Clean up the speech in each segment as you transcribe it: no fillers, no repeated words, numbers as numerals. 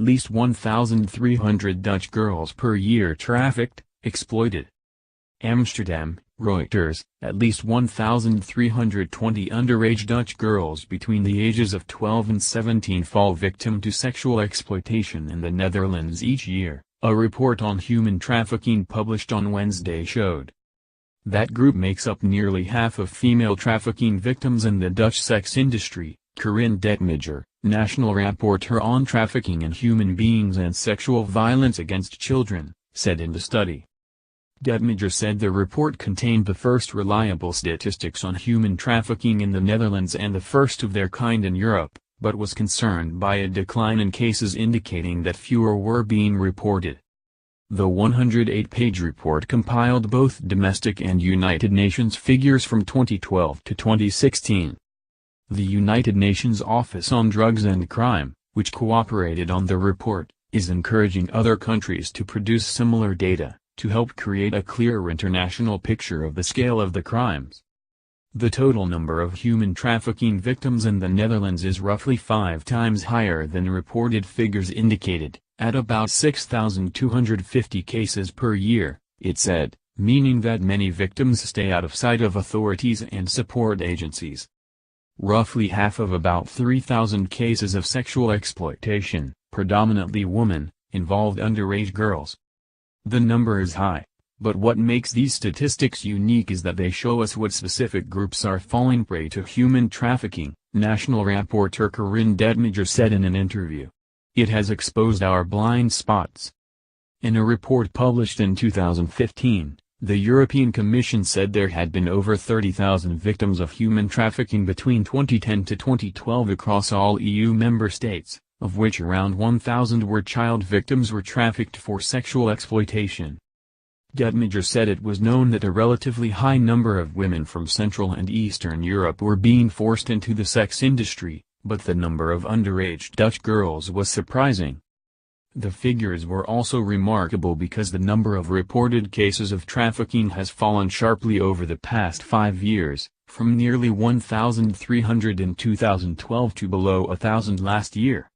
at least 1,300 Dutch girls per year trafficked, exploited. Amsterdam, Reuters, at least 1,320 underage Dutch girls between the ages of 12 and 17 fall victim to sexual exploitation in the Netherlands each year, a report on human trafficking published on Wednesday showed. That group makes up nearly half of female trafficking victims in the Dutch sex industry, Corinne Dettmeijer, National Rapporteur on Trafficking in Human Beings and Sexual Violence Against Children, said in the study. Dettmeijer said the report contained the first reliable statistics on human trafficking in the Netherlands and the first of their kind in Europe, but was concerned by a decline in cases indicating that fewer were being reported. The 108-page report compiled both domestic and United Nations figures from 2012 to 2016. The United Nations Office on Drugs and Crime, which cooperated on the report, is encouraging other countries to produce similar data, to help create a clearer international picture of the scale of the crimes. The total number of human trafficking victims in the Netherlands is roughly 5 times higher than reported figures indicated, at about 6,250 cases per year, it said, meaning that many victims stay out of sight of authorities and support agencies. Roughly half of about 3,000 cases of sexual exploitation, predominantly women, involved underage girls. The number is high, but what makes these statistics unique is that they show us what specific groups are falling prey to human trafficking, National Rapporteur Corinne Dettmeijer said in an interview. It has exposed our blind spots. In a report published in 2015, the European Commission said there had been over 30,000 victims of human trafficking between 2010 to 2012 across all EU member states, of which around 1,000 were child victims were trafficked for sexual exploitation. Dettmeijer said it was known that a relatively high number of women from Central and Eastern Europe were being forced into the sex industry, but the number of underage Dutch girls was surprising. The figures were also remarkable because the number of reported cases of trafficking has fallen sharply over the past 5 years, from nearly 1,300 in 2012 to below 1,000 last year.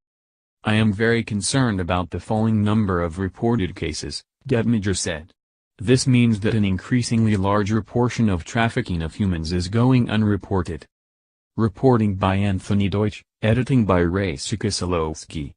I am very concerned about the falling number of reported cases, Dettmeijer said. This means that an increasingly larger portion of trafficking of humans is going unreported. Reporting by Anthony Deutsch, editing by Ray Sukasalowski.